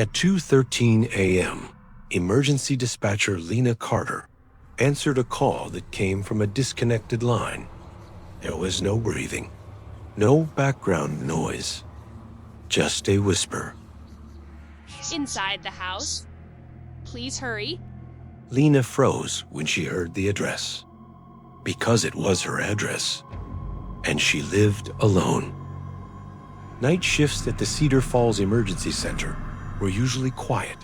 At 2:13 a.m., emergency dispatcher Lena Carter answered a call that came from a disconnected line. There was no breathing, no background noise, just a whisper. Inside the house. Please hurry. Lena froze when she heard the address, because it was her address, and she lived alone. Night shifts at the Cedar Falls Emergency Center were usually quiet,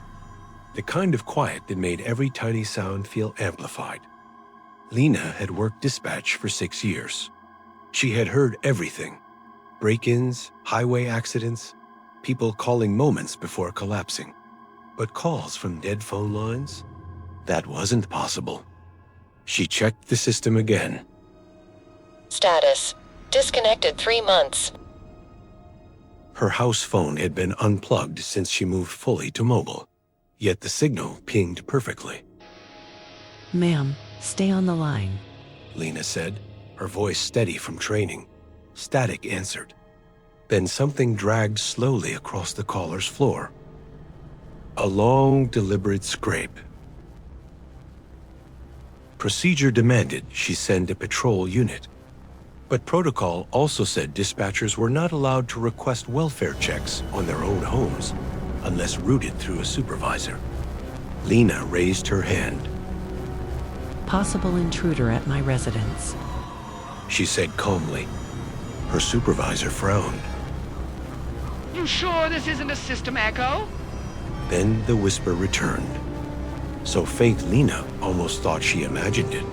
the kind of quiet that made every tiny sound feel amplified. Lena had worked dispatch for 6 years. She had heard everything: break-ins, highway accidents, people calling moments before collapsing. But calls from dead phone lines? That wasn't possible. She checked the system again. Status: disconnected 3 months. Her house phone had been unplugged since she moved fully to mobile, yet the signal pinged perfectly. Ma'am, stay on the line, Lena said, her voice steady from training. Static answered. Then something dragged slowly across the caller's floor. A long, deliberate scrape. Procedure demanded she send a patrol unit. But protocol also said dispatchers were not allowed to request welfare checks on their own homes unless routed through a supervisor. Lena raised her hand. Possible intruder at my residence, She said calmly. Her supervisor frowned. You sure this isn't a system echo? Then the whisper returned. So faint Lena almost thought she imagined it.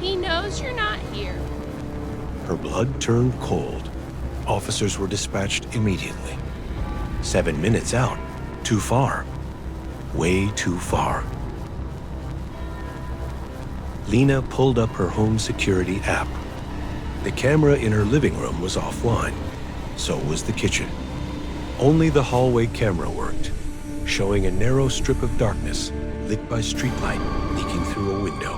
He knows you're not here. Her blood turned cold. Officers were dispatched immediately. 7 minutes out. Too far. Way too far. Lena pulled up her home security app. The camera in her living room was offline. So was the kitchen. Only the hallway camera worked, showing a narrow strip of darkness lit by streetlight leaking through a window.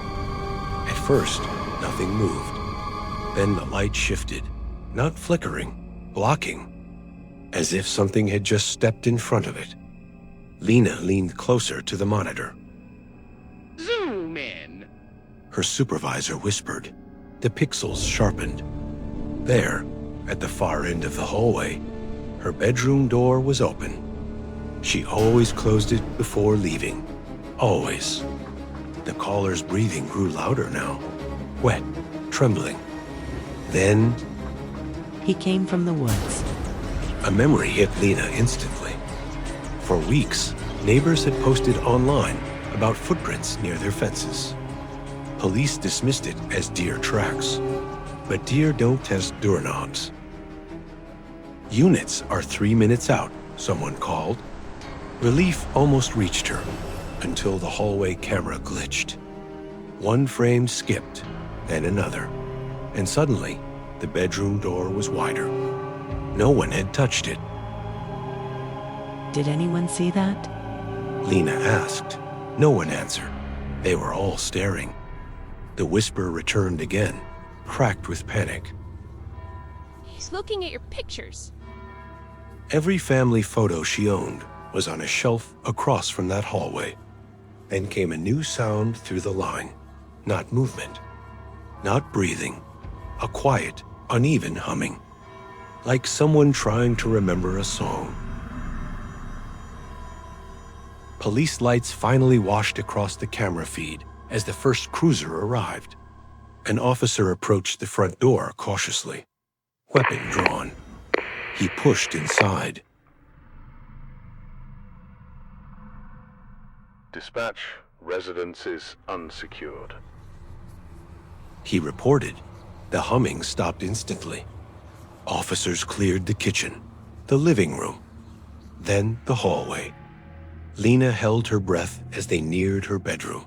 At first, nothing moved. Then the light shifted, not flickering, blocking, as if something had just stepped in front of it. Lena leaned closer to the monitor. Zoom in. Her supervisor whispered. The pixels sharpened. There, at the far end of the hallway, her bedroom door was open. She always closed it before leaving. Always. The caller's breathing grew louder now, wet, trembling. Then, he came from the woods. a memory hit Lena instantly. For weeks, neighbors had posted online about footprints near their fences. Police dismissed it as deer tracks, but deer don't test doorknobs. Units are 3 minutes out, someone called. Relief almost reached her until the hallway camera glitched. One frame skipped, then another, and suddenly the bedroom door was wider. No one had touched it. Did anyone see that? Lena asked. No one answered. They were all staring. The whisper returned again, cracked with panic. He's looking at your pictures. Every family photo she owned was on a shelf across from that hallway. Then came a new sound through the line. Not movement, not breathing, a quiet, uneven humming, like someone trying to remember a song. Police lights finally washed across the camera feed as the first cruiser arrived. An officer approached the front door cautiously, weapon drawn. He pushed inside. Dispatch, residence is unsecured. He reported. The humming stopped instantly. Officers cleared the kitchen, the living room, then the hallway. Lena held her breath as they neared her bedroom.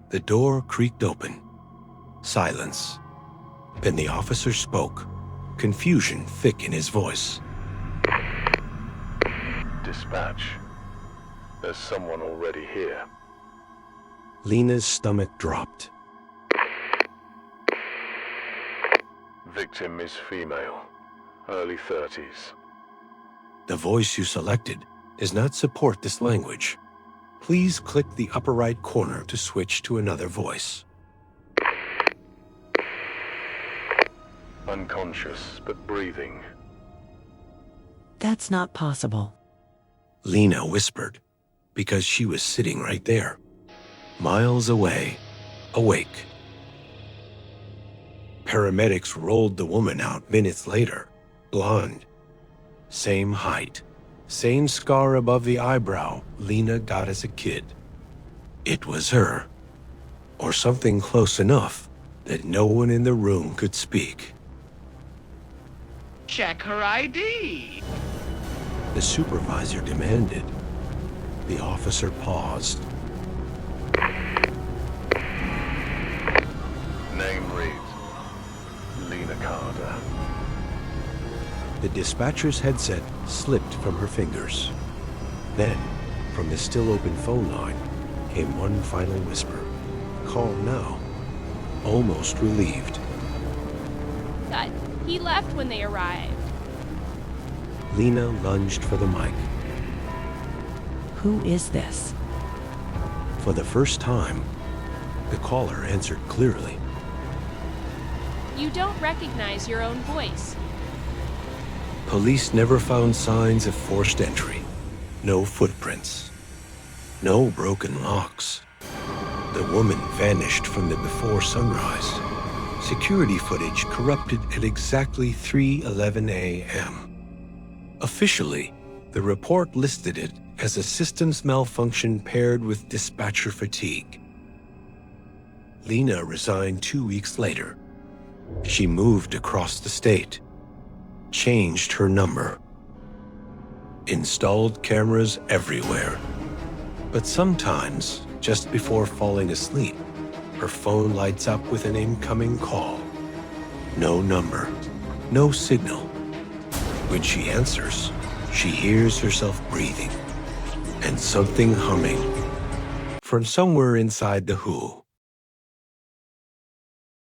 The door creaked open. Silence. Then the officer spoke, confusion thick in his voice. Dispatch. There's someone already here. Lena's stomach dropped. Victim is female, early 30s. The voice you selected does not support this language. Please click the upper right corner to switch to another voice. Unconscious, but breathing. That's not possible. Lena whispered, because she was sitting right there, miles away, awake. Paramedics rolled the woman out minutes later, blonde. Same height, same scar above the eyebrow Lena got as a kid. It was her, or something close enough that no one in the room could speak. Check her ID. The supervisor demanded. The officer paused. Name reads Lena Carter. The dispatcher's headset slipped from her fingers. Then, from the still open phone line, came one final whisper. Calm now. Almost relieved. Good. He left when they arrived. Lena lunged for the mic. Who is this? For the first time, the caller answered clearly. You don't recognize your own voice. Police never found signs of forced entry. No footprints. No broken locks. The woman vanished from the before sunrise. Security footage corrupted at exactly 3:11 a.m. Officially, the report listed it as a systems malfunction paired with dispatcher fatigue. Lena resigned 2 weeks later. She moved across the state, changed her number, installed cameras everywhere. But sometimes, just before falling asleep, her phone lights up with an incoming call. No number, no signal. When she answers, she hears herself breathing and something humming from somewhere inside the Who.